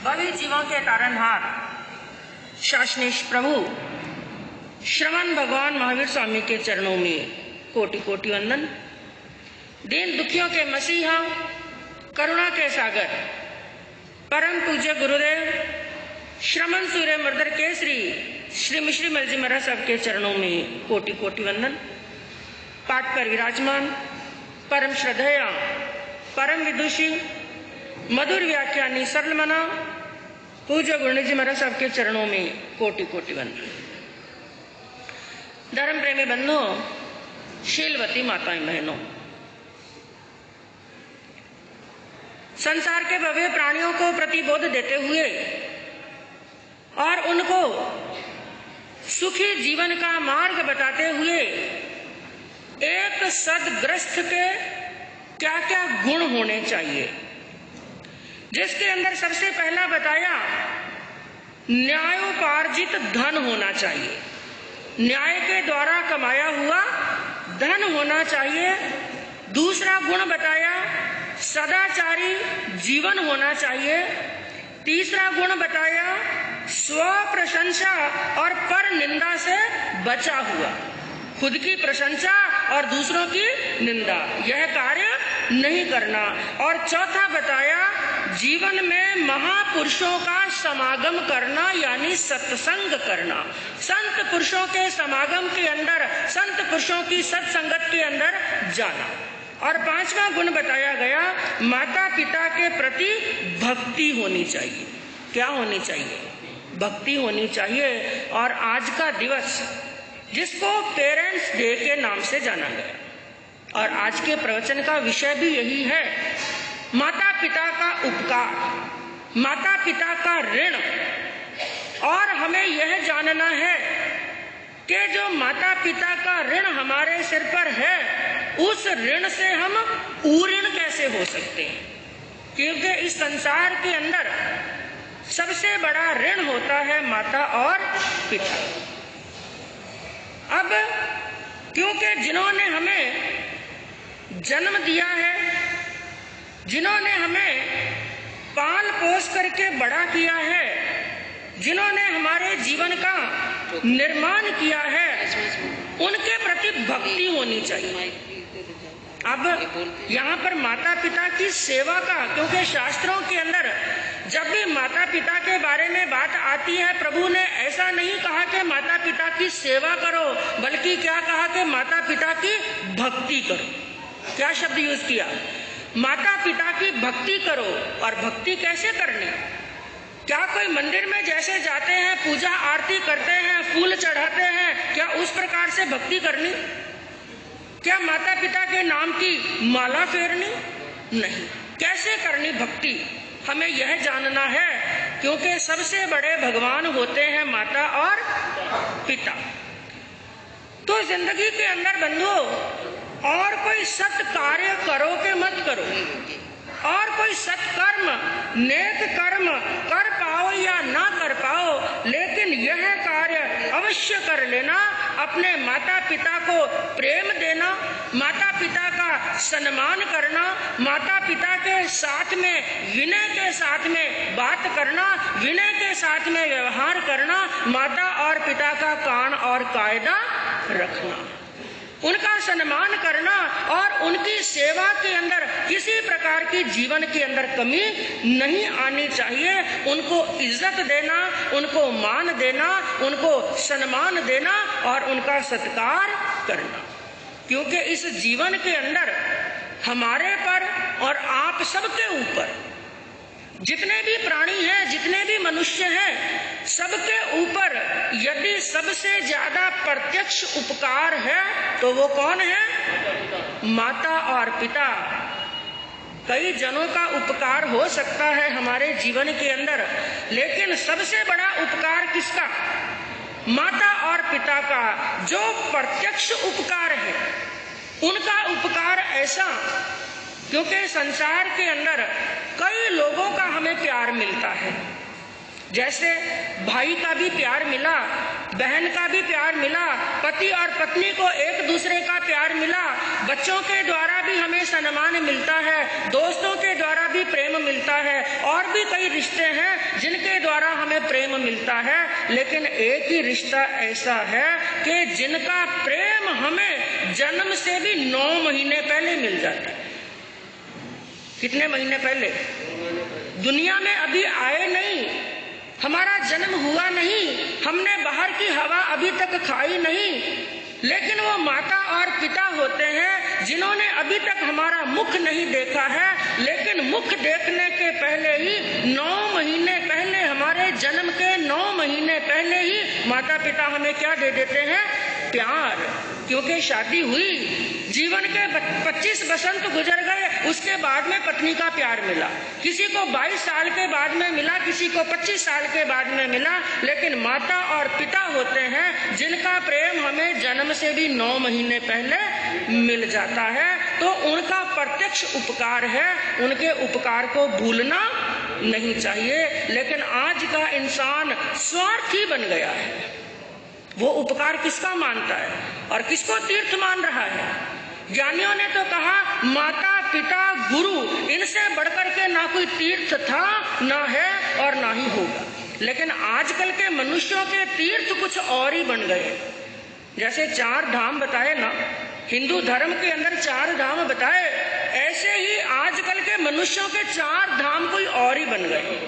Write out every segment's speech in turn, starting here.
भवी जीवों के तारणहार शासनेश प्रभु श्रवण भगवान महावीर स्वामी के चरणों में कोटि कोटि वंदन। दीन दुखियों के मसीहा, करुणा के सागर, परम पूज्य गुरुदेव श्रमण सूर्य मर्दर केसरी श्री मिश्री मलजी महाराज साहब के चरणों में कोटि कोटि वंदन। पाठ पर विराजमान परम श्रद्धेय, परम विदुषी, मधुर व्याख्यानी, सरल मना पूज्य गुरुजी जी महाराज साहब के चरणों में कोटि कोटि वंदन। धर्म प्रेमी बंधुओं, शीलवती माताएं बहनों, संसार के भव्य प्राणियों को प्रतिबोध देते हुए और उनको सुखी जीवन का मार्ग बताते हुए एक सद्ग्रस्त के क्या क्या गुण होने चाहिए, जिसके अंदर सबसे पहला बताया न्यायोपार्जित धन होना चाहिए, न्याय के द्वारा कमाया हुआ धन होना चाहिए। दूसरा गुण बताया सदाचारी जीवन होना चाहिए। तीसरा गुण बताया स्व प्रशंसा और पर निंदा से बचा हुआ, खुद की प्रशंसा और दूसरों की निंदा, यह कार्य नहीं करना। और चौथा बताया जीवन में महापुरुषों का समागम करना, यानी सत्संग करना, संत पुरुषों के समागम के अंदर, संत पुरुषों की सत्संगत के अंदर जाना। और पांचवा गुण बताया गया माता पिता के प्रति भक्ति होनी चाहिए। क्या होनी चाहिए? भक्ति होनी चाहिए। और आज का दिवस जिसको पेरेंट्स डे के नाम से जाना गया, और आज के प्रवचन का विषय भी यही है, माता पिता का उपकार, माता पिता का ऋण। और हमें यह जानना है कि जो माता पिता का ऋण हमारे सिर पर है, उस ऋण से हम उऋण कैसे हो सकते हैं? क्योंकि इस संसार के अंदर सबसे बड़ा ऋण होता है माता और पिता। अब क्योंकि जिन्होंने हमें जन्म दिया है, जिन्होंने हमें पाल पोस करके बड़ा किया है, जिन्होंने हमारे जीवन का निर्माण किया है, उनके प्रति भक्ति होनी चाहिए। अब यहाँ पर माता पिता की सेवा का, क्योंकि शास्त्रों के अंदर जब भी माता पिता के बारे में बात आती है, प्रभु ने ऐसा नहीं कहा कि माता पिता की सेवा करो, बल्कि क्या कहा कि माता पिता की भक्ति करो। क्या शब्द यूज किया? माता पिता की भक्ति करो। और भक्ति कैसे करनी? क्या कोई मंदिर में जैसे जाते हैं, पूजा आरती करते हैं, फूल चढ़ाते हैं, क्या उस प्रकार से भक्ति करनी? क्या माता पिता के नाम की माला फेरनी? नहीं। कैसे करनी भक्ति, हमें यह जानना है, क्योंकि सबसे बड़े भगवान होते हैं माता और पिता। तो जिंदगी के अंदर बंधुओं, और कोई सत कार्य करो कि मत करो, और कोई सत्कर्म, नेक कर्म कर पाओ या ना कर पाओ, लेकिन यह कार्य अवश्य कर लेना। अपने माता पिता को प्रेम देना, माता पिता का सम्मान करना, माता पिता के साथ में विनय के साथ में बात करना, विनय के साथ में व्यवहार करना, माता और पिता का कान और कायदा रखना, उनका सम्मान करना, और उनकी सेवा के अंदर किसी प्रकार की जीवन के अंदर कमी नहीं आनी चाहिए। उनको इज्जत देना, उनको मान देना, उनको सम्मान देना और उनका सत्कार करना। क्योंकि इस जीवन के अंदर हमारे पर और आप सबके ऊपर, जितने भी प्राणी हैं, जितने भी मनुष्य हैं, सबके ऊपर यदि सबसे ज्यादा प्रत्यक्ष उपकार है तो वो कौन है? माता और पिता। कई जनों का उपकार हो सकता है हमारे जीवन के अंदर, लेकिन सबसे बड़ा उपकार किसका? माता और पिता का। जो प्रत्यक्ष उपकार है, उनका उपकार ऐसा, क्योंकि संसार के अंदर कई लोगों का हमें प्यार मिलता है, जैसे भाई का भी प्यार मिला, बहन का भी प्यार मिला, पति और पत्नी को एक दूसरे का प्यार मिला, बच्चों के द्वारा भी हमें सम्मान मिलता है, दोस्तों के द्वारा भी प्रेम मिलता है, और भी कई रिश्ते हैं जिनके द्वारा हमें प्रेम मिलता है। लेकिन एक ही रिश्ता ऐसा है कि जिनका प्रेम हमें जन्म से भी 9 महीने पहले मिल जाता है। कितने महीने पहले? दुनिया में अभी आए नहीं, हमारा जन्म हुआ नहीं, हमने बाहर की हवा अभी तक खाई नहीं, लेकिन वो माता और पिता होते हैं जिन्होंने अभी तक हमारा मुख नहीं देखा है, लेकिन मुख देखने के पहले ही 9 महीने पहले, हमारे जन्म के 9 महीने पहले ही माता पिता हमें क्या दे देते हैं? प्यार। क्योंकि शादी हुई, जीवन के 25 बसंत गुजर गए, उसके बाद में पत्नी का प्यार मिला, किसी को 22 साल के बाद में मिला, किसी को 25 साल के बाद में मिला, लेकिन माता और पिता होते हैं जिनका प्रेम हमें जन्म से भी 9 महीने पहले मिल जाता है। तो उनका प्रत्यक्ष उपकार है, उनके उपकार को भूलना नहीं चाहिए। लेकिन आज का इंसान स्वार्थी बन गया है, वो उपकार किसका मानता है और किसको तीर्थ मान रहा है? ज्ञानियों ने तो कहा माता पिता गुरु, इनसे बढ़कर के ना कोई तीर्थ था, ना है और ना ही होगा। लेकिन आजकल के मनुष्यों के तीर्थ कुछ और ही बन गए। जैसे 4 धाम बताए ना, हिंदू धर्म के अंदर 4 धाम बताए, ऐसे ही आजकल के मनुष्यों के 4 धाम कोई और ही बन गए।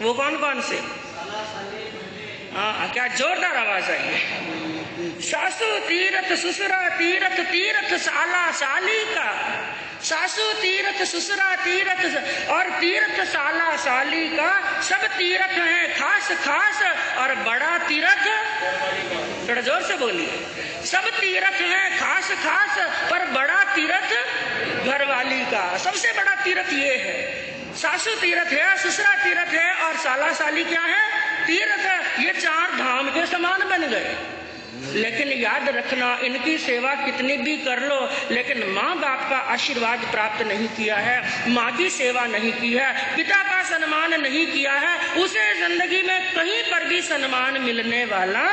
वो कौन कौन से? हाँ, क्या जोरदार आवाज आई है। सासू तीरथ, ससुरा तीरथ, तीरथ साला साली का, सासू तीरथ, ससुरा तीरथ और तीर्थ साला साली का, सब तीर्थ हैं खास खास और बड़ा तीर्थ, थोड़ा जोर से बोलिए, सब तीर्थ हैं खास खास पर बड़ा तीर्थ घरवाली का। सबसे बड़ा तीर्थ ये है, सासू तीर्थ है, ससुरा तीर्थ है और साला साली क्या है? तीर्थ। ये 4 धाम के समान बन गए। लेकिन याद रखना, इनकी सेवा कितनी भी कर लो, लेकिन माँ बाप का आशीर्वाद प्राप्त नहीं किया है, माँ की सेवा नहीं की है, पिता का सम्मान नहीं किया है, उसे जिंदगी में कहीं पर भी सम्मान मिलने वाला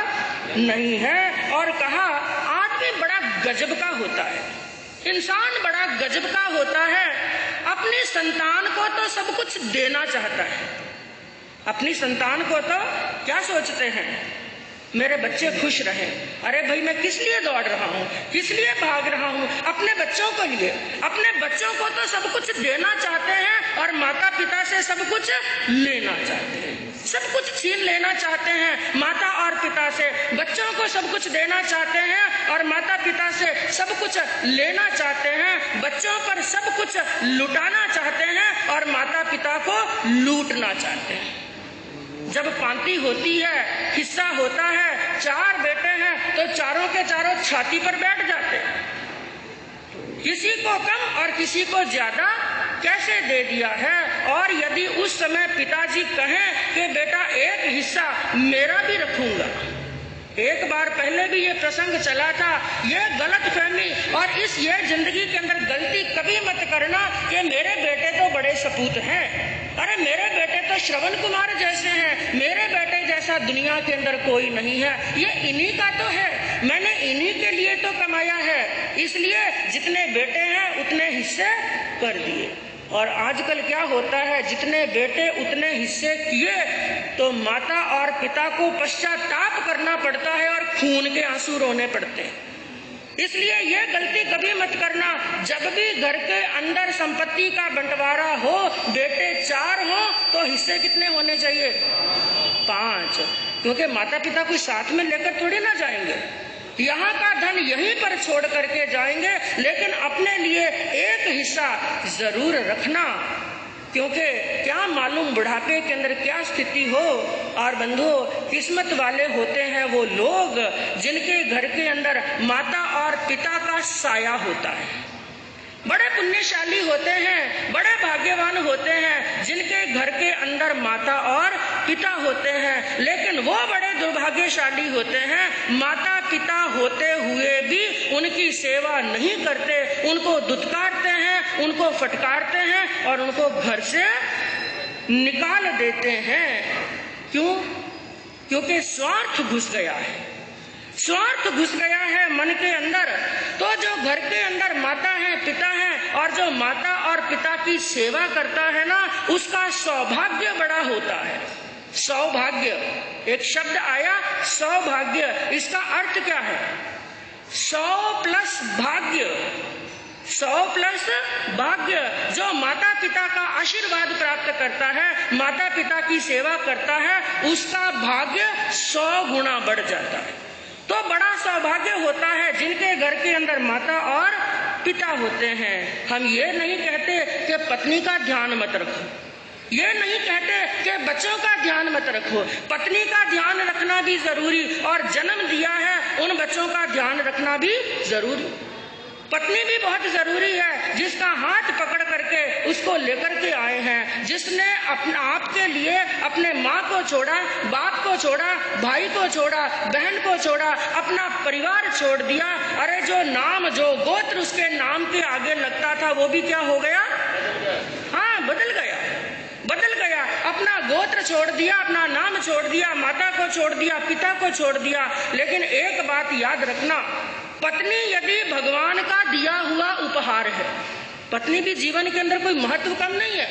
नहीं है। और कहा आदमी बड़ा गजब का होता है, इंसान बड़ा गजब का होता है, अपनी संतान को तो सब कुछ देना चाहता है। अपनी संतान को तो क्या सोचते हैं? मेरे बच्चे खुश रहें। अरे भाई, मैं किस लिए दौड़ रहा हूँ, किस लिए भाग रहा हूँ? अपने बच्चों के लिए। अपने बच्चों को तो सब कुछ देना चाहते हैं और माता पिता से सब कुछ लेना चाहते हैं, सब कुछ छीन लेना चाहते हैं माता और पिता से। बच्चों को सब कुछ देना चाहते हैं और माता पिता से सब कुछ लेना चाहते हैं। बच्चों पर सब कुछ लुटाना चाहते हैं और माता पिता को लूटना चाहते हैं। जब पांति होती है, हिस्सा होता है, 4 बेटे हैं तो चारों के चारों छाती पर बैठ जाते हैं। किसी को कम और किसी को ज्यादा कैसे दे दिया है। और यदि उस समय पिताजी कहें कि बेटा एक हिस्सा मेरा भी रखूंगा, एक बार पहले भी ये प्रसंग चला था, ये गलत फहमी और ये जिंदगी के अंदर गलती कभी मत करना कि मेरे बेटे तो बड़े सपूत हैं, अरे मेरे बेटे तो श्रवण कुमार जैसे हैं, मेरे बेटे जैसा दुनिया के अंदर कोई नहीं है, ये इन्हीं का तो है, मैंने इन्हीं के लिए तो कमाया है, इसलिए जितने बेटे हैं उतने हिस्से कर दिए। और आजकल क्या होता है, जितने बेटे उतने हिस्से किए तो माता और पिता को पश्चाताप करना पड़ता है और खून के आंसू रोने पड़ते हैं। इसलिए ये गलती कभी मत करना, जब भी घर के अंदर संपत्ति का बंटवारा हो, बेटे 4 हो तो हिस्से कितने होने चाहिए? 5, क्योंकि माता पिता को साथ में लेकर थोड़ी ना जाएंगे, यहाँ का धन यहीं पर छोड़ करके जाएंगे, लेकिन अपने लिए एक हिस्सा जरूर रखना, क्योंकि क्या मालूम बुढ़ापे के अंदर क्या स्थिति हो। और बंधुओं, किस्मत वाले होते हैं वो लोग जिनके घर के अंदर माता और पिता का साया होता है, बड़े पुण्यशाली होते हैं, बड़े भाग्यवान होते हैं जिनके घर के अंदर माता और पिता होते हैं। लेकिन वो बड़े दुर्भाग्यशाली होते हैं, माता पिता होते हुए भी उनकी सेवा नहीं करते, उनको दुत्कारते हैं, उनको फटकारते हैं और उनको घर से निकाल देते हैं। क्यों? क्योंकि स्वार्थ घुस गया है, स्वार्थ घुस गया है मन के अंदर। तो जो घर के अंदर माता है, पिता है, और जो माता और पिता की सेवा करता है ना, उसका सौभाग्य बड़ा होता है। सौभाग्य, एक शब्द आया सौभाग्य, इसका अर्थ क्या है? 100 प्लस भाग्य, 100 प्लस भाग्य। जो माता पिता का आशीर्वाद प्राप्त करता है, माता पिता की सेवा करता है, उसका भाग्य 100 गुना बढ़ जाता है। तो बड़ा सौभाग्य होता है जिनके घर के अंदर माता और पिता होते हैं। हम ये नहीं कहते कि पत्नी का ध्यान मत रखो, ये नहीं कहते कि बच्चों का ध्यान मत रखो। पत्नी का ध्यान रखना भी जरूरी, और जन्म दिया है उन बच्चों का ध्यान रखना भी जरूरी। पत्नी भी बहुत जरूरी है, जिसका हाथ पकड़ करके उसको लेकर के आए हैं, जिसने अपने आप के लिए अपने माँ को छोड़ा, बाप को छोड़ा, भाई को छोड़ा, बहन को छोड़ा, अपना परिवार छोड़ दिया। अरे जो नाम, जो गोत्र उसके नाम के आगे लगता था, वो भी क्या हो गया? हाँ, बदल गया, बदल गया। अपना गोत्र छोड़ दिया, अपना नाम छोड़ दिया, माता को छोड़ दिया, पिता को छोड़ दिया। लेकिन एक बात याद रखना, पत्नी यदि भगवान का दिया हुआ उपहार है, पत्नी भी जीवन के अंदर कोई महत्व कम नहीं है,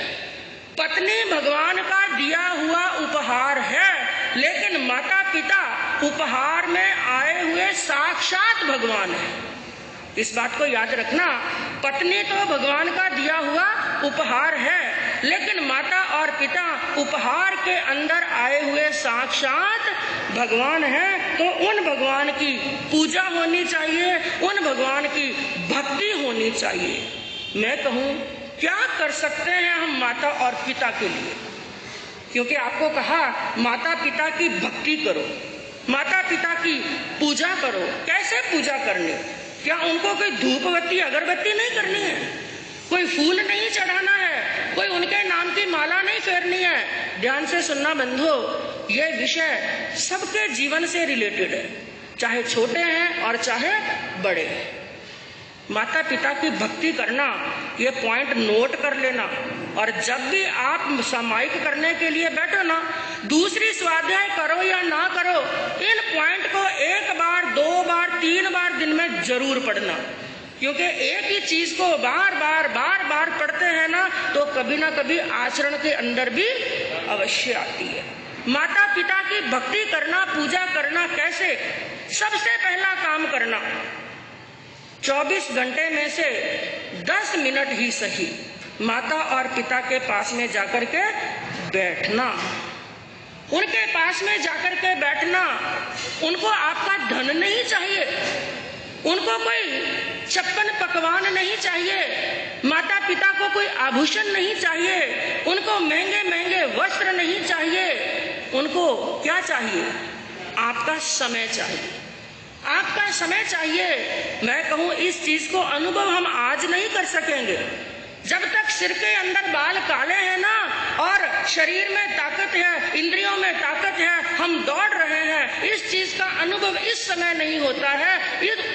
पत्नी भगवान का दिया हुआ उपहार है, लेकिन माता पिता उपहार में आए हुए साक्षात भगवान है। इस बात को याद रखना, पत्नी तो भगवान का दिया हुआ उपहार है, लेकिन माता और पिता उपहार के अंदर आए हुए साक्षात भगवान हैं। तो उन भगवान की पूजा होनी चाहिए, उन भगवान की भक्ति होनी चाहिए। मैं कहूँ, क्या कर सकते हैं हम माता और पिता के लिए? क्योंकि आपको कहा माता पिता की भक्ति करो, माता पिता की पूजा करो। कैसे पूजा करनी? क्या उनको कोई धूपबत्ती अगरबत्ती नहीं करनी है, कोई फूल नहीं चढ़ाना है, कोई उनके नाम की माला नहीं फेरनी है? ध्यान से सुनना बंधुओं, ये विषय सबके जीवन से रिलेटेड है, चाहे छोटे हैं और चाहे बड़े हैं। माता पिता की भक्ति करना, ये पॉइंट नोट कर लेना, और जब भी आप सामायिक करने के लिए बैठो ना, दूसरी स्वाध्याय करो या ना करो, इन पॉइंट को 1 बार 2 बार 3 बार दिन में जरूर पढ़ना। क्योंकि एक ही चीज को बार बार पढ़ते हैं ना, तो कभी ना कभी आचरण के अंदर भी अवश्य आती है। माता पिता की भक्ति करना, पूजा करना कैसे? सबसे पहला काम करना, 24 घंटे में से 10 मिनट ही सही माता और पिता के पास में जाकर के बैठना, उनके पास में जाकर के बैठना। उनको आपका धन नहीं चाहिए, उनको कोई 56 पकवान नहीं चाहिए, माता पिता को कोई आभूषण नहीं चाहिए, उनको महंगे महंगे वस्त्र नहीं चाहिए। उनको क्या चाहिए? आपका समय चाहिए, आपका समय चाहिए। मैं कहूँ, इस चीज को अनुभव हम आज नहीं कर सकेंगे जब तक सिर के अंदर बाल काले हैं ना, और शरीर में ताकत है, इंद्रियों में ताकत है, हम दौड़ रहे हैं। इस चीज का अनुभव इस समय नहीं होता है।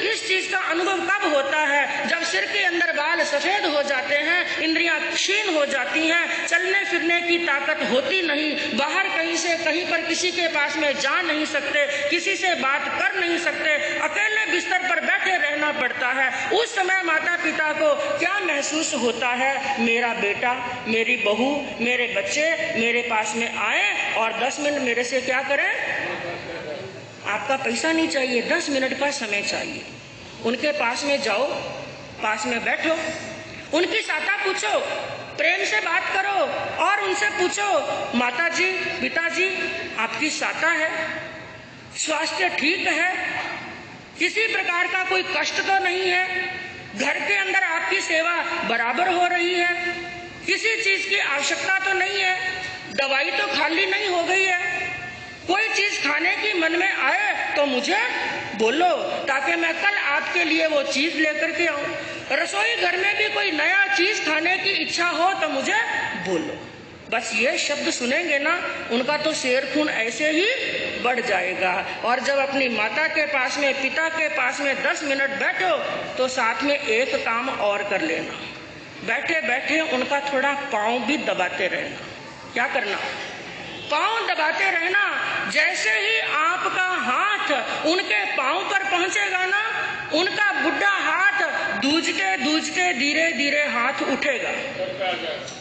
इस चीज का अनुभव कब होता है? जब सिर के अंदर बाल सफेद हो जाते हैं, इंद्रियां क्षीण हो जाती हैं, चलने फिरने की ताकत होती नहीं, बाहर कहीं से कहीं पर किसी के पास में जा नहीं सकते, किसी से बात कर नहीं सकते, अकेले बिस्तर पर बैठे रहना पड़ता है। उस समय माता पिता को क्या महसूस होता है? मेरा बेटा, मेरी बहू, मेरे बच्चे मेरे पास में आए और 10 मिनट मेरे से क्या करें? आपका पैसा नहीं चाहिए, 10 मिनट का समय चाहिए। उनके पास में जाओ, पास में बैठो, उनकी साता पूछो, प्रेम से बात करो, और उनसे पूछो, माता जी, पिताजी, आपकी साता है, स्वास्थ्य ठीक है, किसी प्रकार का कोई कष्ट तो नहीं है, घर के अंदर आपकी सेवा बराबर हो रही है, किसी चीज की आवश्यकता तो नहीं है, दवाई तो खाली नहीं हो गई है, कोई चीज खाने की मन में आए तो मुझे बोलो, ताकि मैं कल आपके लिए वो चीज लेकर के आऊं। रसोई घर में भी कोई नया चीज खाने की इच्छा हो तो मुझे बोलो। बस ये शब्द सुनेंगे ना, उनका तो शेर खून ऐसे ही बढ़ जाएगा। और जब अपनी माता के पास में, पिता के पास में 10 मिनट बैठो, तो साथ में एक काम और कर लेना, बैठे बैठे उनका थोड़ा पाँव भी दबाते रहना। क्या करना? पांव दबाते रहना। जैसे ही आपका हाथ उनके पांव पर पहुंचेगा ना, उनका बुढ़ा हाथ दूजते धीरे धीरे हाथ उठेगा।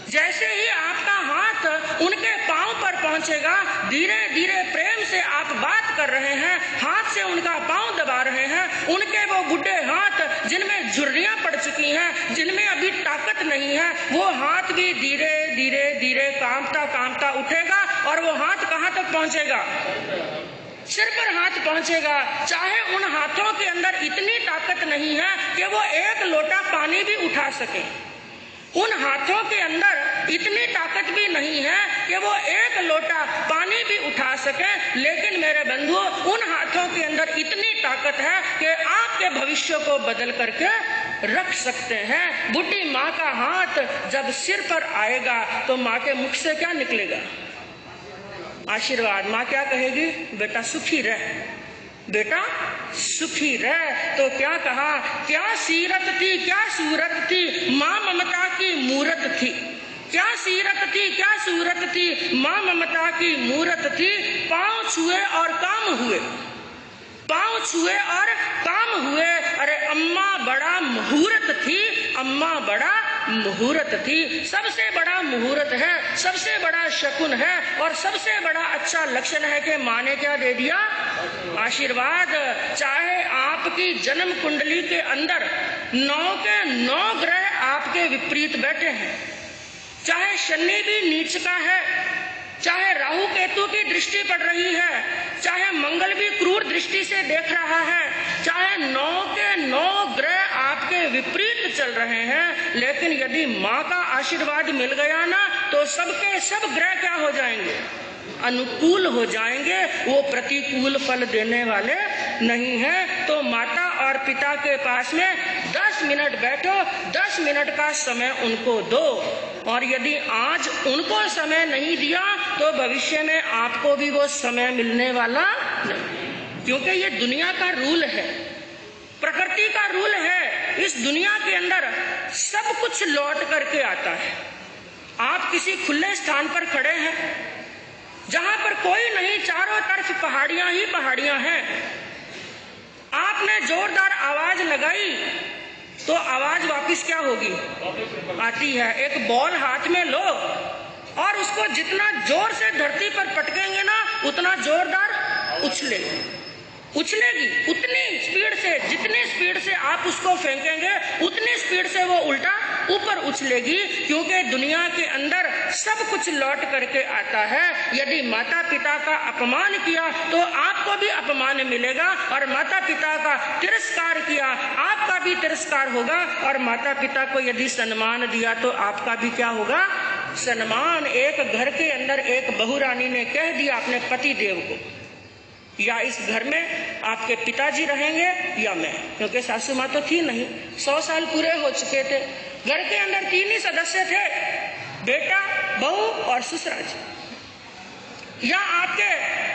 जैसे ही आपका हाथ उनके पांव पर पहुंचेगा, धीरे धीरे प्रेम से आप बात कर रहे हैं, हाथ से उनका पांव दबा रहे हैं, उनके वो बुढ़े हाथ जिनमें झुर्रियां पड़ चुकी हैं, जिनमें अभी ताकत नहीं है, वो हाथ भी धीरे धीरे धीरे कांपता कांपता उठेगा। और वो हाथ कहां तक पहुंचेगा? सिर पर हाथ पहुंचेगा। चाहे उन हाथों के अंदर इतनी ताकत नहीं है कि वो एक लोटा पानी भी उठा सके, उन हाथों के अंदर इतनी ताकत भी नहीं है कि वो एक लोटा पानी भी उठा सके, लेकिन मेरे बंधुओं, उन हाथों के अंदर इतनी ताकत है कि आपके भविष्य को बदल करके रख सकते हैं। बुढ़ी माँ का हाथ जब सिर पर आएगा तो माँ के मुख से क्या निकलेगा? आशीर्वाद। माँ क्या कहेगी? बेटा सुखी रह, बेटा सुखी रह। तो क्या कहा? क्या सीरत थी, क्या सूरत थी, माँ ममता की मूरत थी। क्या सीरत थी, क्या सूरत थी, माँ ममता की मूरत थी। पाँव छुए और काम हुए, पाँव छुए और काम हुए। अरे अम्मा बड़ा मुहूर्त थी, अम्मा बड़ा मुहूर्त थी। सबसे बड़ा मुहूर्त है, सबसे बड़ा शकुन है और सबसे बड़ा अच्छा लक्षण है कि माँ ने क्या दे दिया? आशीर्वाद। चाहे आपकी जन्म कुंडली के अंदर 9 के 9 ग्रह आपके विपरीत बैठे हैं, चाहे शनि भी नीच का है, चाहे राहु केतु की दृष्टि पड़ रही है, चाहे मंगल भी क्रूर दृष्टि से देख रहा है, चाहे 9 के 9 ग्रह आपके विपरीत चल रहे हैं, लेकिन यदि माँ का आशीर्वाद मिल गया ना तो सबके सब ग्रह क्या हो जाएंगे? अनुकूल हो जाएंगे, वो प्रतिकूल फल देने वाले नहीं है। तो माता और पिता के पास में 10 मिनट बैठो, 10 मिनट का समय उनको दो। और यदि आज उनको समय नहीं दिया तो भविष्य में आपको भी वो समय मिलने वाला नहीं, क्योंकि ये दुनिया का रूल है, प्रकृति का रूल है। इस दुनिया के अंदर सब कुछ लौट करके आता है। आप किसी खुले स्थान पर खड़े हैं जहां पर कोई नहीं, चारों तरफ पहाड़ियां ही पहाड़ियां हैं। आपने जोरदार आवाज लगाई तो आवाज वापस क्या होगी? आती है। एक बॉल हाथ में लो और उसको जितना जोर से धरती पर पटकेंगे ना, उतना जोरदार उछलेगी। उतनी स्पीड से, जितनी स्पीड से आप उसको फेंकेंगे उतनी स्पीड से वो उल्टा ऊपर उछलेगी, क्योंकि दुनिया के अंदर सब कुछ लौट करके आता है। यदि माता पिता का अपमान किया तो आपको भी अपमान मिलेगा, और माता पिता का तिरस्कार किया आपका भी तिरस्कार होगा, और माता पिता को यदि सम्मान दिया तो आपका भी क्या होगा? सम्मान। एक घर के अंदर एक बहुरानी ने कह दिया अपने पति देव को, या इस घर में आपके पिताजी रहेंगे या मैं, क्योंकि सासू माँ तो थी नहीं, 100 साल पूरे हो चुके थे। घर के अंदर 3 ही सदस्य थे, बेटा, बहू और ससुरा जी। या आपके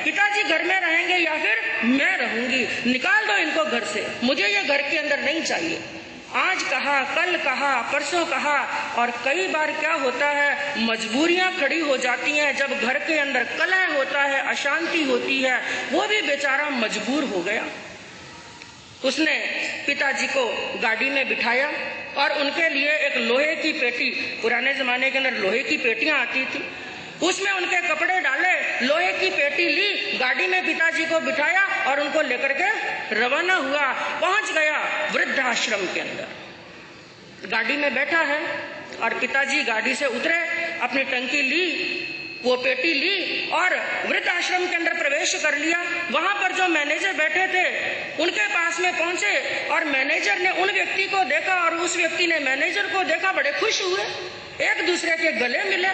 पिताजी घर में रहेंगे या फिर मैं रहूंगी। निकाल दो इनको घर से, मुझे ये घर के अंदर नहीं चाहिए। आज कहा, कल कहा, परसों कहा, और कई बार क्या होता है, मजबूरियां खड़ी हो जाती हैं। जब घर के अंदर कलह होता है, अशांति होती है, वो भी बेचारा मजबूर हो गया। उसने पिताजी को गाड़ी में बिठाया और उनके लिए एक लोहे की पेटी, पुराने जमाने के अंदर लोहे की पेटियां आती थी, उसमें उनके कपड़े डाले, लोहे की पेटी ली, गाड़ी में पिताजी को बिठाया और उनको लेकर के रवाना हुआ। पहुंच गया वृद्धाश्रम के अंदर, गाड़ी में बैठा है और पिताजी गाड़ी से उतरे, अपनी टंकी ली, वो पेटी ली और वृद्धाश्रम के अंदर प्रवेश कर लिया। वहां पर जो मैनेजर बैठे थे उनके पास में पहुंचे और मैनेजर ने उन व्यक्ति को देखा और उस व्यक्ति ने मैनेजर को देखा, बड़े खुश हुए, एक दूसरे के गले मिले,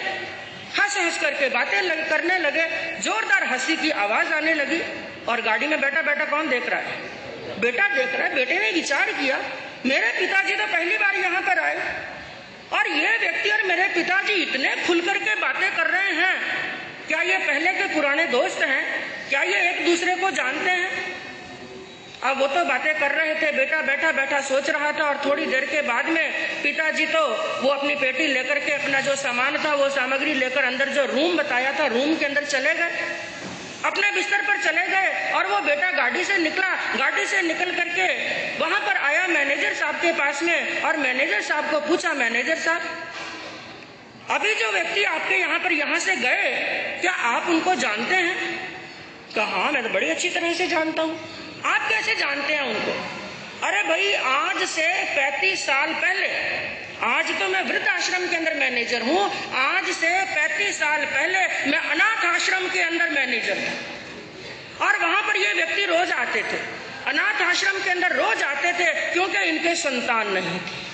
हंस हंस करके बातें करने लगे, जोरदार हंसी की आवाज आने लगी। और गाड़ी में बैठा बैठा कौन देख रहा है? बेटा देख रहा है। बेटे ने विचार किया, मेरे पिताजी तो पहली बार यहाँ पर आए और ये व्यक्ति और मेरे पिताजी इतने खुल करके बातें कर रहे हैं, क्या ये पहले के पुराने दोस्त हैं? क्या ये एक दूसरे को जानते हैं? अब वो तो बातें कर रहे थे, बेटा बैठा बैठा सोच रहा था, और थोड़ी देर के बाद में पिताजी तो वो अपनी पेटी लेकर के अपना जो सामान था वो सामग्री लेकर अंदर जो रूम बताया था रूम के अंदर चले गए, अपने बिस्तर पर चले गए। और वो बेटा गाड़ी से निकला, गाड़ी से निकल करके वहां पर आया मैनेजर साहब के पास में, और मैनेजर साहब को पूछा, मैनेजर साहब अभी जो व्यक्ति आपके यहाँ से गए, क्या आप उनको जानते हैं? कहा मैं तो बड़ी अच्छी तरह से जानता हूँ। आप कैसे जानते हैं उनको? अरे भाई, आज से 35 साल पहले, आज तो मैं वृद्ध आश्रम के अंदर मैनेजर हूँ, आज से 35 साल पहले मैं अनाथ आश्रम के अंदर मैनेजर था, और वहां पर ये व्यक्ति रोज आते थे, अनाथ आश्रम के अंदर रोज आते थे, क्योंकि इनके संतान नहीं थी।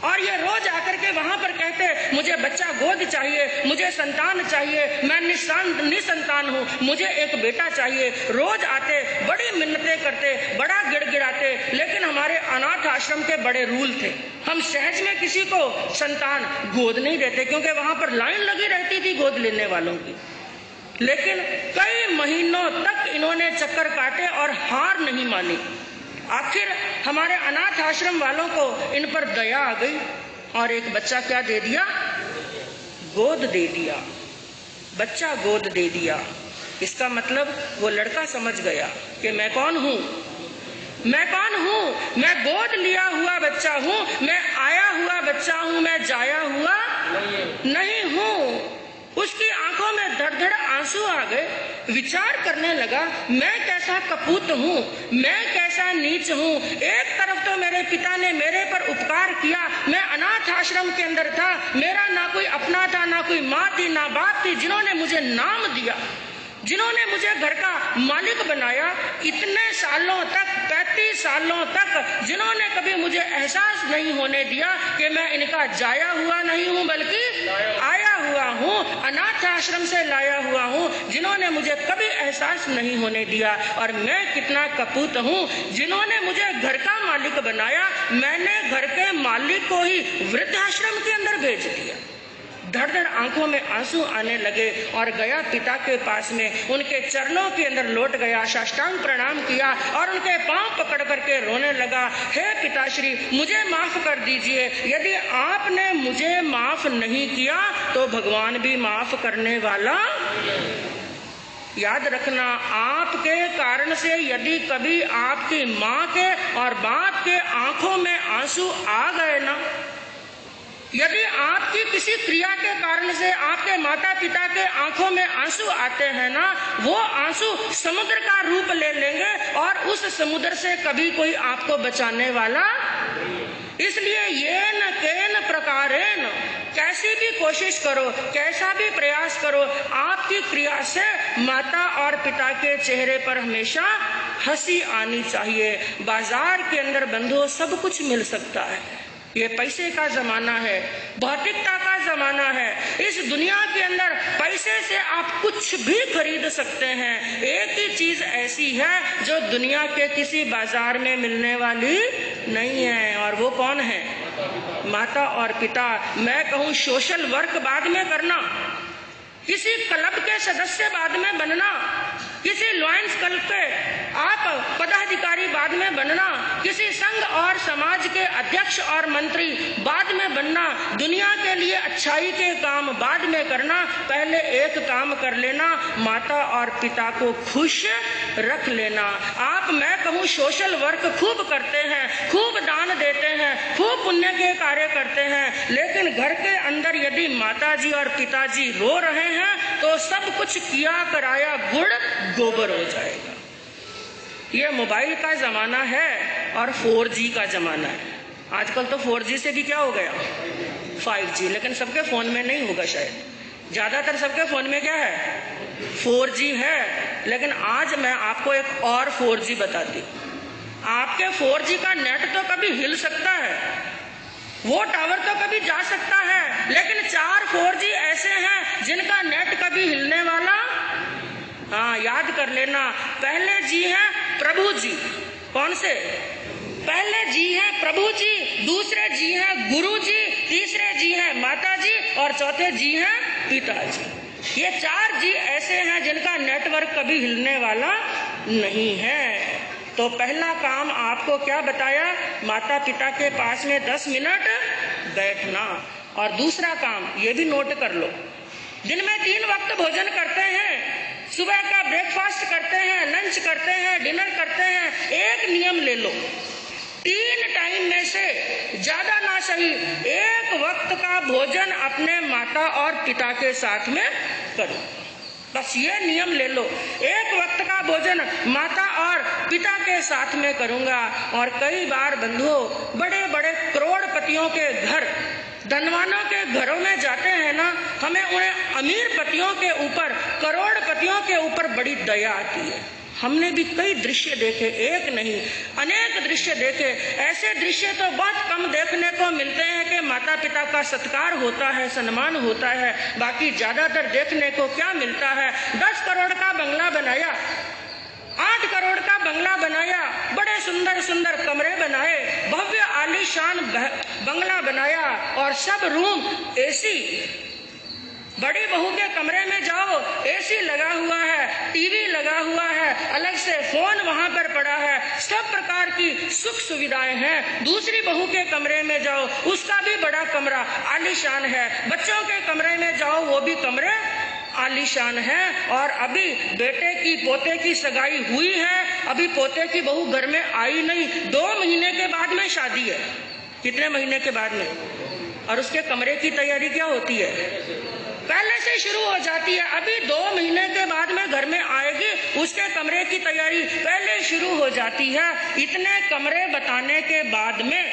और ये रोज आकर के वहां पर कहते, मुझे बच्चा गोद चाहिए, मुझे संतान चाहिए, मैं निसंतान हूँ, मुझे एक बेटा चाहिए। रोज आते, बड़ी मिन्नतें करते, बड़ा गिड़गिड़ाते, लेकिन हमारे अनाथ आश्रम के बड़े रूल थे, हम सहज में किसी को संतान गोद नहीं देते, क्योंकि वहां पर लाइन लगी रहती थी गोद लेने वालों की। लेकिन कई महीनों तक इन्होंने चक्कर काटे और हार नहीं मानी। आखिर हमारे अनाथ आश्रम वालों को इन पर दया आ गई, और एक बच्चा क्या दे दिया? गोद दे दिया, बच्चा गोद दे दिया। इसका मतलब वो लड़का समझ गया कि मैं कौन हूँ, मैं कौन हूँ, मैं गोद लिया हुआ बच्चा हूँ, मैं आया हुआ बच्चा हूँ, मैं जाया हुआ नहीं हूँ। उसकी आंखों में धड़ धड़ आंसू आ गए, विचार करने लगा, मैं कैसा कपूत हूँ, मैं कैसा नीच हूँ। एक तरफ तो मेरे पिता ने मेरे पर उपकार किया, मैं अनाथ आश्रम के अंदर था, मेरा ना कोई अपना था, ना कोई माँ थी, ना बाप थी, जिन्होंने मुझे नाम दिया, जिन्होंने मुझे घर का मालिक बनाया, इतने सालों तक, 35 सालों तक, जिन्होंने कभी मुझे एहसास नहीं होने दिया कि मैं इनका जाया हुआ नहीं हूँ, बल्कि आया हुआ हूँ, अनाथ आश्रम से लाया हुआ हूँ, जिन्होंने मुझे कभी एहसास नहीं होने दिया। और मैं कितना कपूत हूँ, जिन्होंने मुझे घर का मालिक बनाया, मैंने घर के मालिक को ही वृद्धाश्रम के अंदर भेज दिया। धड़ धड़ आंखों में आंसू आने लगे, और गया पिता के पास में, उनके चरणों के अंदर लौट गया, साष्टांग प्रणाम किया, और उनके पांव पकड़ करके रोने लगा, हे पिताश्री, मुझे माफ कर दीजिए, यदि आपने मुझे माफ नहीं किया तो भगवान भी माफ करने वाला। याद रखना, आपके कारण से यदि कभी आपकी माँ के और बाप के आंखों में आंसू आ गए ना, यदि आपकी किसी क्रिया के कारण से आपके माता पिता के आंखों में आंसू आते हैं ना, वो आंसू समुद्र का रूप ले लेंगे, और उस समुद्र से कभी कोई आपको बचाने वाला। इसलिए येन केन प्रकारेण, कैसी भी कोशिश करो, कैसा भी प्रयास करो, आपकी क्रिया से माता और पिता के चेहरे पर हमेशा हंसी आनी चाहिए। बाजार के अंदर बंधुओं सब कुछ मिल सकता है, ये पैसे का जमाना है, भौतिकता का जमाना है। इस दुनिया के अंदर पैसे से आप कुछ भी खरीद सकते हैं। एक ही चीज ऐसी है जो दुनिया के किसी बाजार में मिलने वाली नहीं है, और वो कौन है? माता और पिता। मैं कहूँ सोशल वर्क बाद में करना, किसी क्लब के सदस्य बाद में बनना, किसी लॉयंस क्लब के आप पदाधिकारी बाद में बनना, किसी संघ और समाज के अध्यक्ष और मंत्री बाद में बनना, दुनिया के लिए अच्छाई के काम बाद में करना, पहले एक काम कर लेना, माता और पिता को खुश रख लेना। आप, मैं कहूँ, सोशल वर्क खूब करते हैं, खूब दान देते हैं, खूब पुण्य के कार्य करते हैं, लेकिन घर के अंदर यदि माताजी और पिताजी रो रहे हैं तो सब कुछ किया कराया गुड़ गोबर हो जाएगा। ये मोबाइल का जमाना है और 4G का जमाना है। आजकल तो 4G से भी क्या हो गया, 5G, लेकिन सबके फोन में नहीं होगा शायद। ज्यादातर सबके फोन में क्या है, 4G है। लेकिन आज मैं आपको एक और 4G बताती हूँ। आपके 4G का नेट तो कभी हिल सकता है, वो टावर तो कभी जा सकता है, लेकिन 4 4G ऐसे हैं जिनका नेट कभी हिलने वाला। हाँ, याद कर लेना, पहले जी है प्रभु जी। कौन से? पहले जी है प्रभु जी, दूसरे जी है गुरु जी, तीसरे जी है माता जी, और चौथे जी है पिताजी। ये 4 जी ऐसे हैं जिनका नेटवर्क कभी हिलने वाला नहीं है। तो पहला काम आपको क्या बताया, माता पिता के पास में 10 मिनट बैठना। और दूसरा काम ये भी नोट कर लो, दिन में 3 वक्त भोजन करते हैं, सुबह का ब्रेकफास्ट करते हैं, लंच करते हैं, डिनर करते हैं। एक नियम ले लो, 3 टाइम में से ज्यादा ना सही 1 वक्त का भोजन अपने माता और पिता के साथ में करो। बस ये नियम ले लो, 1 वक्त का भोजन माता और पिता के साथ में करूंगा। और कई बार बंधुओं, बड़े बड़े करोड़पतियों के घर, धनवानों के घरों में जाते हैं ना, हमें उन्हें अमीर पतियों के ऊपर, करोड़पतियों के ऊपर बड़ी दया आती है। हमने भी कई दृश्य देखे, एक नहीं अनेक दृश्य देखे। ऐसे दृश्य तो बहुत कम देखने को मिलते हैं कि माता पिता का सत्कार होता है, सम्मान होता है। बाकी ज्यादातर देखने को क्या मिलता है, 10 करोड़ का बंगला बनाया, 8 करोड़ का बंगला बनाया, बड़े सुंदर सुंदर कमरे बनाए, भव्य आलीशान बंगला बनाया और सब रूम एसी। बड़ी बहू के कमरे में जाओ, एसी लगा हुआ है, टीवी लगा हुआ है, अलग से फोन वहां पर पड़ा है, सब प्रकार की सुख सुविधाएं हैं। दूसरी बहू के कमरे में जाओ, उसका भी बड़ा कमरा आलीशान है। बच्चों के कमरे में जाओ, वो भी कमरे आलीशान है। और अभी बेटे की पोते की सगाई हुई है, अभी पोते की बहू घर में आई नहीं, 2 महीने के बाद में शादी है। कितने महीने के बाद में? और उसके कमरे की तैयारी क्या होती है, पहले से शुरू हो जाती है। अभी 2 महीने के बाद में घर में आएगी, उसके कमरे की तैयारी पहले शुरू हो जाती है। इतने कमरे बताने के बाद में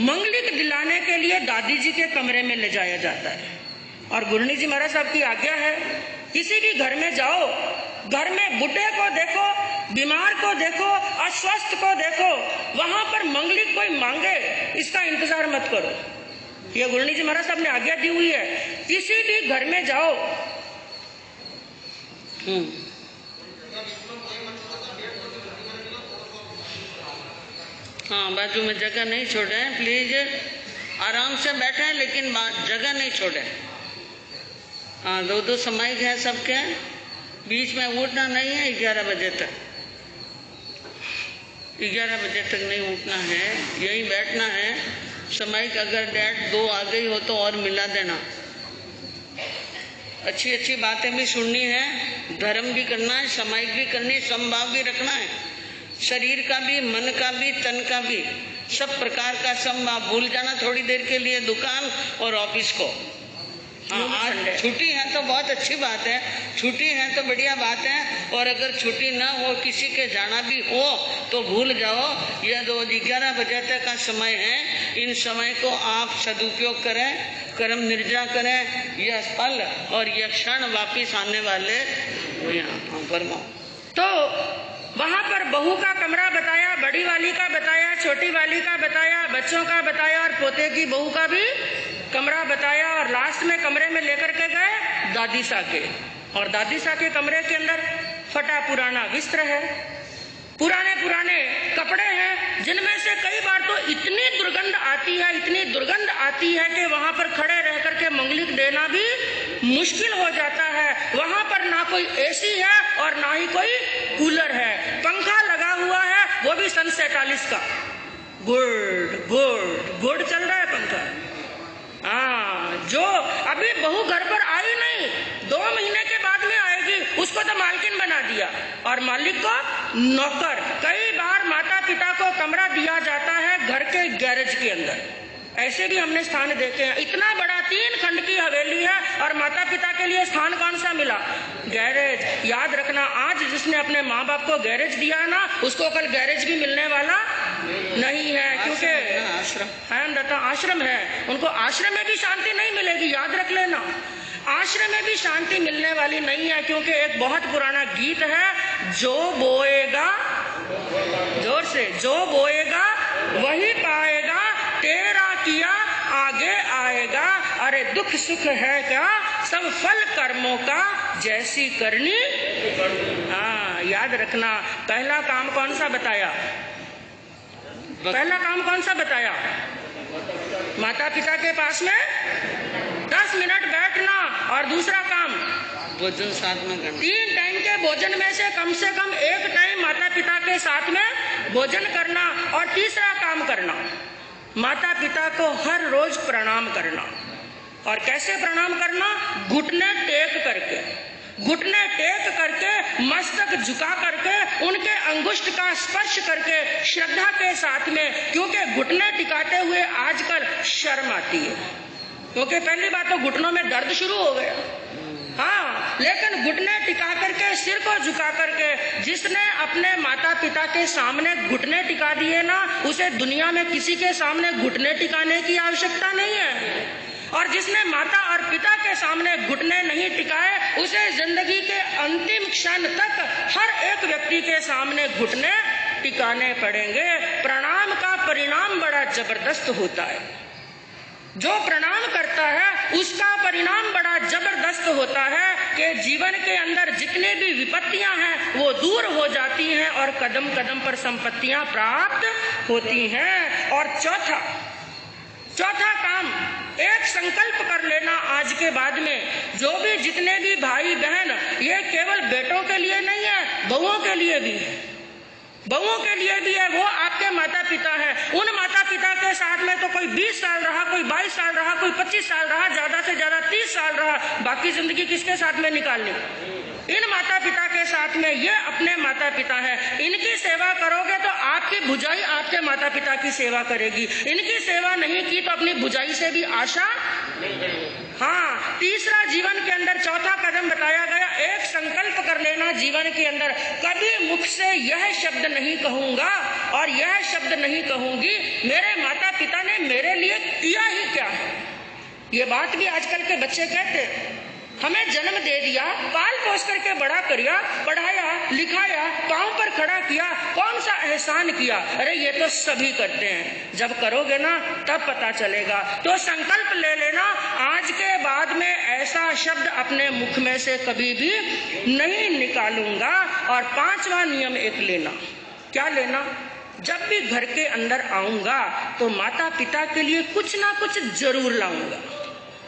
मंगलिक दिलाने के लिए दादी जी के कमरे में ले जाया जाता है। और गुरनी जी महाराज साहब की आज्ञा है, किसी भी घर में जाओ, घर में बुढ़े को देखो, बीमार को देखो, अस्वस्थ को देखो, वहां पर मंगलिक कोई मांगे, इसका इंतजार मत करो। ये गुरनी जी महाराज साहब ने आज्ञा दी हुई है। किसी भी घर में जाओ, हाँ, बाजू में जगह नहीं छोड़े, प्लीज आराम से बैठे, लेकिन जगह नहीं छोड़े। हाँ, 2 समय है सबके, बीच में उठना नहीं है। 11 बजे तक 11 बजे तक नहीं उठना है, यही बैठना है। समय का अगर 1:30-2 आ गई हो तो और मिला देना। अच्छी अच्छी बातें भी सुननी है, धर्म भी करना है, समय भी करनी, समभाव भी रखना है, शरीर का भी, मन का भी, तन का भी, सब प्रकार का समभाव। भूल जाना थोड़ी देर के लिए दुकान और ऑफिस को। हाँ, आज छुट्टी है तो बहुत अच्छी बात है, छुट्टी है तो बढ़िया बात है। और अगर छुट्टी ना हो, किसी के जाना भी हो तो भूल जाओ। यह 11 बजे तक का समय है, इन समय को आप सदुपयोग करें, कर्म निर्जा करें। यह पल और यह क्षण वापिस आने वाले फरमाओ। तो वहां पर बहू का कमरा बताया, बड़ी वाली का बताया, छोटी वाली का बताया, बच्चों का बताया और पोते की बहू का भी कमरा बताया। और लास्ट में कमरे में लेकर के गए दादी सा के, और दादी सा के कमरे के अंदर फटा पुराना बिस्तर है, पुराने पुराने कपड़े हैं, जिनमें से कई बार तो इतनी दुर्गंध आती है, इतनी दुर्गंध आती है कि वहां पर खड़े रह करके मंगलिक देना भी मुश्किल हो जाता है। वहां पर ना कोई एसी है और ना ही कोई कूलर है, पंखा लगा हुआ है, वो भी सन 47 का। गुड चल रहा है पंखा। हाँ, जो अभी बहू घर पर आई नहीं, 2 महीने के बाद में आएगी, उसको तो मालकिन बना दिया और मालिक को नौकर। कई बार माता पिता को कमरा दिया जाता है घर के गैरेज के अंदर, ऐसे भी हमने स्थान देखे हैं। इतना बड़ा 3 खंड की हवेली है और माता पिता के लिए स्थान कौन सा मिला, गैरेज। याद रखना, आज जिसने अपने माँ बाप को गैरेज दिया ना, उसको कल गैरेज भी मिलने वाला नहीं है, क्योंकि आश्रम है, उनको आश्रम में भी शांति नहीं मिलेगी। याद रख लेना, आश्रम में भी शांति मिलने वाली नहीं है, क्योंकि एक बहुत पुराना गीत है, जो बोएगा, जोर से, जो बोएगा वही पाएगा, तेरा किया आगे आएगा। अरे दुख सुख है क्या, सब फल कर्मों का, जैसी करनी। हाँ, याद रखना, पहला काम कौन सा बताया, पहला काम कौन सा बताया, माता पिता के पास में 10 मिनट बैठना। और दूसरा काम भोजन साथ में करना। 3 टाइम के भोजन में से कम 1 टाइम माता पिता के साथ में भोजन करना। और तीसरा काम करना, माता पिता को हर रोज प्रणाम करना। और कैसे प्रणाम करना? घुटने टेक करके, घुटने टेक करके, मस्तक झुका करके, उनके अंगुष्ठ का स्पर्श करके, श्रद्धा के साथ में। क्योंकि घुटने टिकाते हुए आजकल शर्म आती है, क्योंकि पहली बात तो घुटनों में दर्द शुरू हो गया। हाँ, लेकिन घुटने टिका करके, सिर को झुका करके, जिसने अपने माता पिता के सामने घुटने टिका दिए ना, उसे दुनिया में किसी के सामने घुटने टिकाने की आवश्यकता नहीं है। और जिसने माता और पिता के सामने घुटने नहीं टिकाए, उसे जिंदगी के अंतिम क्षण तक हर एक व्यक्ति के सामने घुटने टिकाने पड़ेंगे। प्रणाम का परिणाम बड़ा जबरदस्त होता है। जो प्रणाम करता है उसका परिणाम बड़ा जबरदस्त होता है कि जीवन के अंदर जितने भी विपत्तियां हैं वो दूर हो जाती हैं और कदम कदम पर संपत्तियां प्राप्त होती हैं। और चौथा काम, एक संकल्प कर लेना आज के बाद में, जो भी जितने भी भाई बहन, ये केवल बेटों के लिए नहीं है, बहुओं के लिए भी है। बहुओं के लिए भी है। वो आपके माता पिता हैं। उन माता पिता के साथ में तो कोई 20 साल रहा, कोई 22 साल रहा, कोई 25 साल रहा, ज्यादा से ज्यादा 30 साल रहा, बाकी जिंदगी किसके साथ में निकालनी? इन माता पिता के साथ में। ये अपने माता पिता हैं, इनकी सेवा करोगे तो आपकी भुजाई आपके माता पिता की सेवा करेगी। इनकी सेवा नहीं की तो अपनी भुजाई से भी आशा। हाँ, तीसरा जीवन के अंदर चौथा कदम बताया गया, एक संकल्प कर लेना जीवन के अंदर, कभी मुख से यह शब्द नहीं कहूंगा और यह शब्द नहीं कहूंगी, मेरे माता पिता ने मेरे लिए किया ही क्या है। ये बात भी आजकल के बच्चे कहते, हमें जन्म दे दिया, पाल पोस करके बड़ा करिया, पढ़ाया लिखाया, पांव पर खड़ा किया, कौन सा एहसान किया? अरे ये तो सभी करते हैं, जब करोगे ना तब पता चलेगा। तो संकल्प ले लेना, आज के बाद में ऐसा शब्द अपने मुख में से कभी भी नहीं निकालूंगा। और 5वां नियम एक लेना। क्या लेना? जब भी घर के अंदर आऊंगा तो माता पिता के लिए कुछ ना कुछ जरूर लाऊंगा।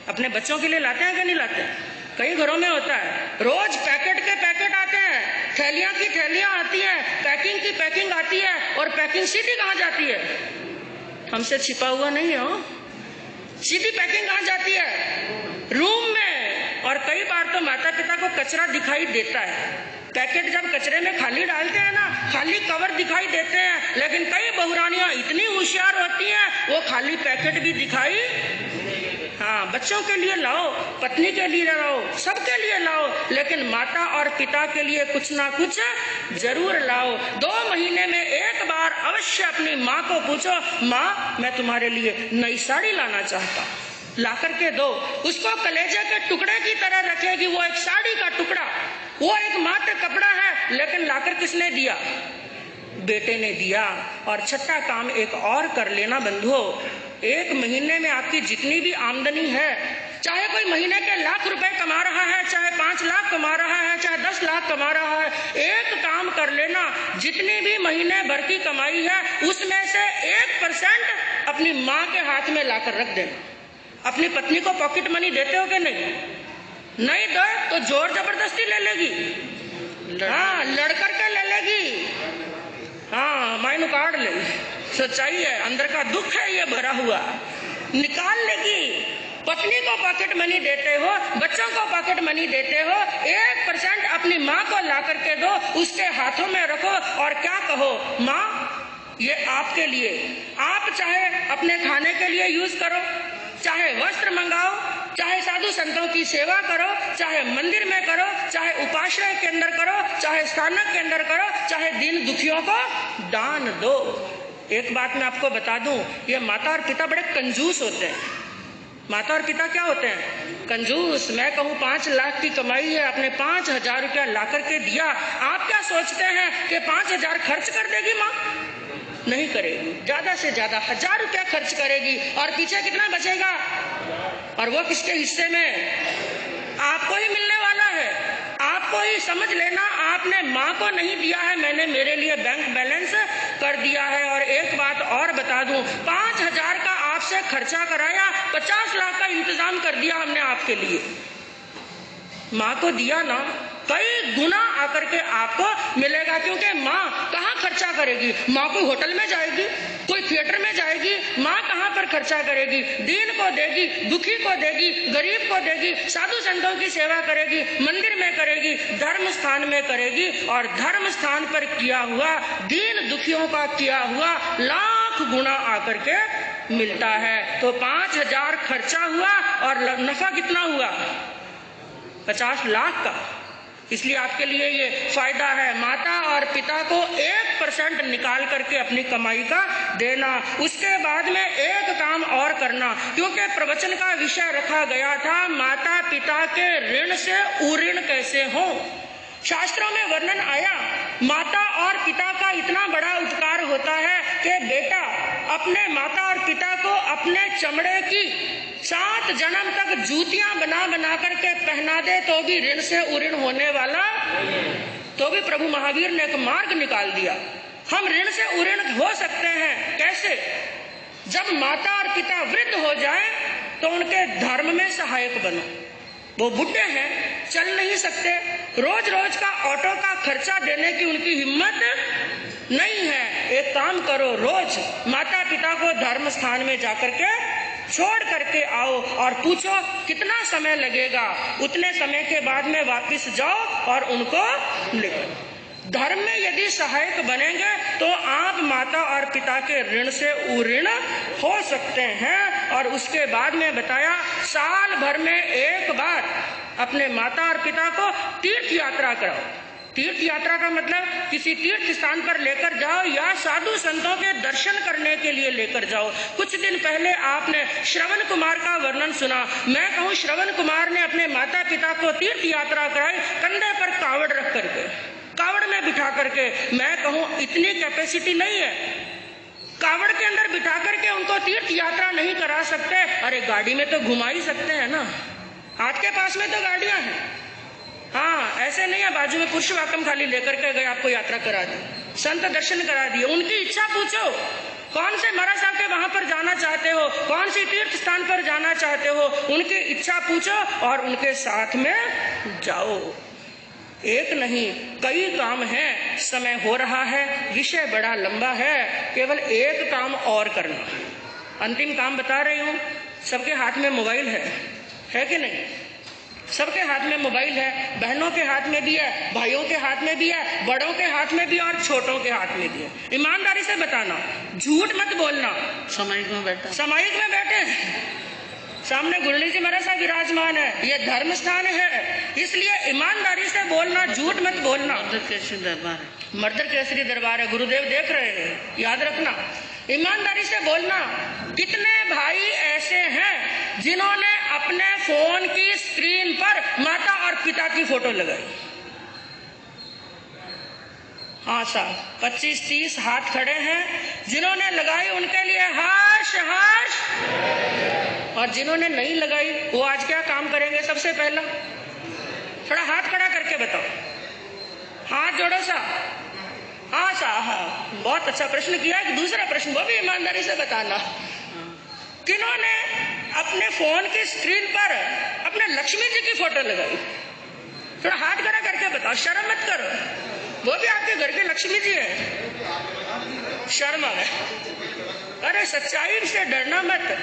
अपने बच्चों के लिए लाते हैं कि नहीं लाते हैं? कई घरों में होता है, रोज पैकेट के पैकेट आते हैं, थैलियां की थैलियां आती है, पैकिंग की पैकिंग आती है, और पैकिंग सीधी कहाँ जाती है? हमसे छिपा हुआ नहीं है। सीधी पैकिंग कहाँ जाती है? रूम में। और कई बार तो माता पिता को कचरा दिखाई देता है। पैकेट जब कचरे में खाली डालते हैं ना, खाली कवर दिखाई देते हैं, लेकिन कई बहुरानियां इतनी होशियार होती हैं, वो खाली पैकेट भी दिखाई। हाँ, बच्चों के लिए लाओ, पत्नी के लिए लाओ, सबके लिए लाओ, लेकिन माता और पिता के लिए कुछ ना कुछ जरूर लाओ। 2 महीने में एक बार अवश्य अपनी माँ को पूछो, माँ मैं तुम्हारे लिए नई साड़ी लाना चाहता हूँ, ला करके दो। उसको कलेजे के टुकड़े की तरह रखेगी। वो एक साड़ी का टुकड़ा, वो एक मात्र कपड़ा है, लेकिन लाकर किसने दिया? बेटे ने दिया। और छठा काम एक और कर लेना बंधुओं, 1 महीने में आपकी जितनी भी आमदनी है, चाहे कोई महीने के लाख रुपए कमा रहा है, चाहे 5 लाख कमा रहा है, चाहे 10 लाख कमा रहा है, एक काम कर लेना, जितनी भी महीने भर की कमाई है उसमें से 1% अपनी माँ के हाथ में लाकर रख देना। अपनी पत्नी को पॉकेट मनी देते हो कि नहीं? नहीं दो तो जोर जबरदस्ती ले लेगी। हाँ, लड़ करके ले लेगी। हाँ, मायनू काट ले, सच्चाई है, अंदर का दुख है ये भरा हुआ, निकाल लेगी। पत्नी को पॉकेट मनी देते हो, बच्चों को पॉकेट मनी देते हो, 1% अपनी माँ को ला करके दो, उसके हाथों में रखो और क्या कहो, माँ ये आपके लिए, आप चाहे अपने खाने के लिए यूज करो, चाहे वस्त्र मंगाओ, चाहे साधु संतों की सेवा करो, चाहे मंदिर में करो, चाहे उपाश्रय के अंदर करो, चाहे स्थानक के अंदर करो, चाहे दीन दुखियों को दान दो। एक बात मैं आपको बता दूं, ये माता और पिता बड़े कंजूस होते हैं। माता और पिता क्या होते हैं? कंजूस। मैं कहूँ 5 लाख की कमाई है, आपने 5000 रुपया ला करके दिया, आप क्या सोचते हैं कि 5000 खर्च कर देगी माँ? नहीं करेगी, ज्यादा से ज्यादा 1000 रुपया खर्च करेगी, और पीछे कितना बचेगा? और वो किसके हिस्से में? आपको ही मिलने वाला है। आपको ही समझ लेना, आपने माँ को नहीं दिया है, मैंने मेरे लिए बैंक बैलेंस कर दिया है। और एक बात और बता दूं, 5000 का आपसे खर्चा कराया, 50 लाख का इंतजाम कर दिया हमने आपके लिए। माँ को दिया ना, कई गुना आकर के आपको मिलेगा। क्योंकि माँ कहाँ खर्चा करेगी? माँ कोई होटल में जाएगी, कोई थिएटर में जाएगी? माँ कहाँ पर खर्चा करेगी? दीन को देगी, दुखी को देगी, गरीब को देगी, साधु संतों की सेवा करेगी, मंदिर में करेगी, धर्म स्थान में करेगी। और धर्म स्थान पर किया हुआ, दीन दुखियों का किया हुआ लाख गुना आकर के मिलता है। तो 5,000 खर्चा हुआ और नफा कितना हुआ? 50 लाख का। इसलिए आपके लिए ये फायदा है, माता और पिता को 1% निकाल करके अपनी कमाई का देना। उसके बाद में एक काम और करना, क्योंकि प्रवचन का विषय रखा गया था माता पिता के ऋण से उऋण कैसे हो। शास्त्रों में वर्णन आया, माता और पिता का इतना बड़ा उपकार होता है कि बेटा अपने माता और पिता को अपने चमड़े की 7 जन्म तक जूतियां बना बना करके पहना दे तो भी ऋण से उऋण होने वाला। तो भी प्रभु महावीर ने एक मार्ग निकाल दिया, हम ऋण से उऋण हो सकते हैं। कैसे? जब माता और पिता वृद्ध हो जाए तो उनके धर्म में सहायक बनो। वो बुढ़े हैं, चल नहीं सकते, रोज रोज का ऑटो का खर्चा देने की उनकी हिम्मत नहीं है। एक काम करो, रोज माता पिता को धर्म स्थान में जाकर के छोड़ करके आओ और पूछो कितना समय लगेगा। उतने समय के बाद में वापस जाओ और उनको लेकर। धर्म में यदि सहायक बनेंगे तो आप माता और पिता के ऋण से उऋण हो सकते हैं। और उसके बाद में बताया, साल भर में एक बार अपने माता और पिता को तीर्थ यात्रा कराओ। तीर्थ यात्रा का मतलब किसी तीर्थ स्थान पर लेकर जाओ या साधु संतों के दर्शन करने के लिए लेकर जाओ। कुछ दिन पहले आपने श्रवण कुमार का वर्णन सुना। मैं कहूँ श्रवण कुमार ने अपने माता पिता को तीर्थ यात्रा कराई, कंधे पर कावड़ रख करके, कावड़ में बिठा करके। मैं कहूँ इतनी कैपेसिटी नहीं है, कावड़ के अंदर बिठा करके उनको तीर्थ यात्रा नहीं करा सकते। अरे गाड़ी में तो घुमा ही सकते हैं ना, आपके पास में तो गाड़ियां हैं। हाँ, ऐसे नहीं है बाजू में पुरुषवाकम खाली लेकर के गए, आपको यात्रा करा दी, संत दर्शन करा दिए। उनकी इच्छा पूछो, कौन से महाराज साहब के वहां पर जाना चाहते हो, कौन सी तीर्थ स्थान पर जाना चाहते हो, उनकी इच्छा पूछो और उनके साथ में जाओ। एक नहीं, कई काम हैं, समय हो रहा है, विषय बड़ा लंबा है, केवल एक काम और करना। अंतिम काम बता रही हूँ। सबके हाथ में मोबाइल है कि नहीं? सबके हाथ में मोबाइल है, बहनों के हाथ में भी है, भाइयों के हाथ में भी है, बड़ों के हाथ में भी और छोटों के हाथ में भी है। ईमानदारी से बताना, झूठ मत बोलना। सामायिक में बैठे सामने गुरली जी महाराज साहब विराजमान है, ये धर्म स्थान है, इसलिए ईमानदारी से बोलना, झूठ मत बोलना। मर्दर केसरी दरबार है, गुरुदेव देख रहे हैं, याद रखना, ईमानदारी से बोलना। कितने भाई ऐसे हैं जिन्होंने अपने फोन की स्क्रीन पर माता और पिता की फोटो लगाई? हाँ साहब, 25-30 हाथ खड़े हैं जिन्होंने लगाई, उनके लिए हाश हाश। और जिन्होंने नहीं लगाई वो आज क्या काम करेंगे? सबसे पहला थोड़ा हाथ खड़ा करके बताओ, हाथ जोड़ो साहब। हाँ साहब, हाँ, बहुत अच्छा प्रश्न किया। एक दूसरा प्रश्न, वो भी ईमानदारी से बताना, किन्होंने अपने फोन की स्क्रीन पर अपने लक्ष्मी जी की फोटो लगाई? थोड़ा हाथ खड़ा करके बताओ, शर्म मत करो, वो भी आपके घर के लक्ष्मी जी है, शर्म है। अरे सच्चाई से डरना मत,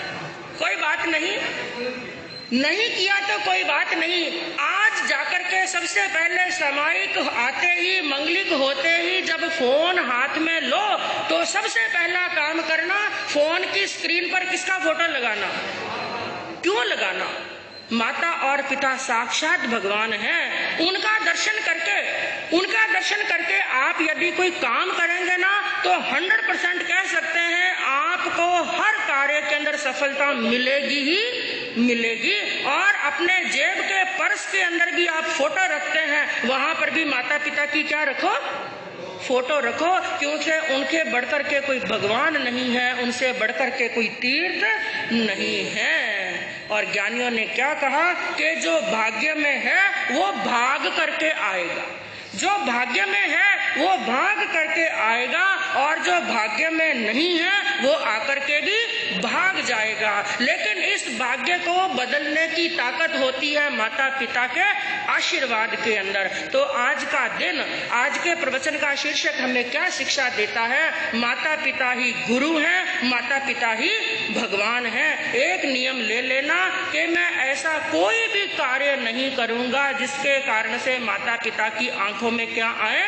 कोई बात नहीं, नहीं किया तो कोई बात नहीं। आज जाकर के सबसे पहले सामायिक आते ही, मंगलिक होते ही जब फोन हाथ में लो तो सबसे पहला काम करना, फोन की स्क्रीन पर किसका फोटो लगाना? क्यों लगाना? माता और पिता साक्षात भगवान हैं, उनका दर्शन करके आप यदि कोई काम करेंगे ना तो 100% कह सकते हैं आपको हर कार्य के अंदर सफलता मिलेगी ही मिलेगी। और अपने जेब के पर्स के अंदर भी आप फोटो रखते हैं, वहां पर भी माता पिता की क्या रखो? फोटो रखो, क्योंकि उनके बढ़कर के कोई भगवान नहीं है, उनसे बढ़कर के कोई तीर्थ नहीं है। और ज्ञानियों ने क्या कहा कि जो भाग्य में है वो भाग करके आएगा, जो भाग्य में है वो भाग करके आएगा, और जो भाग्य में नहीं है वो आकर के भी भाग जाएगा। लेकिन इस भाग्य को बदलने की ताकत होती है माता पिता के आशीर्वाद के अंदर। तो आज का दिन, आज के प्रवचन का शीर्षक हमें क्या शिक्षा देता है? माता पिता ही गुरु हैं, माता पिता ही भगवान हैं। एक नियम ले लेना कि मैं ऐसा कोई भी कार्य नहीं करूंगा जिसके कारण से माता पिता की आंखों में क्या आए?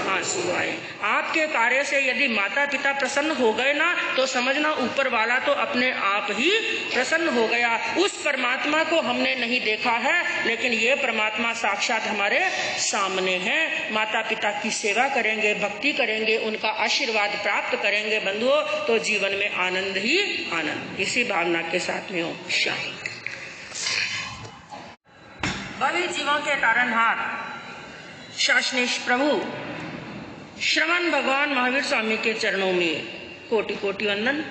आंसू आए। आपके कार्य से यदि माता पिता प्रसन्न हो गए ना, तो समझना ऊपर वाला तो अपने आप ही प्रसन्न हो गया। उस परमात्मा को हमने नहीं देखा है, लेकिन ये परमात्मा साक्षात हमारे सामने है। माता पिता की सेवा करेंगे, भक्ति करेंगे, उनका आशीर्वाद प्राप्त करेंगे बंधुओं, तो जीवन में आनंद ही आनंद। इसी भावना के साथ में हो शांति। भवी जीवों के तारनहार शासनेश प्रभु श्रवण भगवान महावीर स्वामी के चरणों में कोटि कोटि वंदन।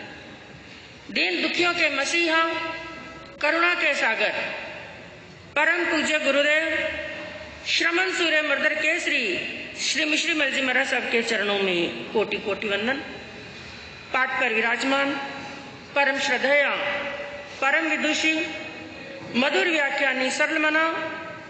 दीन दुखियों के मसीहा, करुणा के सागर, परम पूज्य गुरुदेव श्रमण सूर्य मर्दर केसरी श्री मिश्री मलजी महाराज साहब के चरणों में कोटि कोटि वंदन। पाठ पर विराजमान परम श्रद्धेया, परम विदुषी, मधुर व्याख्यानी, सरल मना,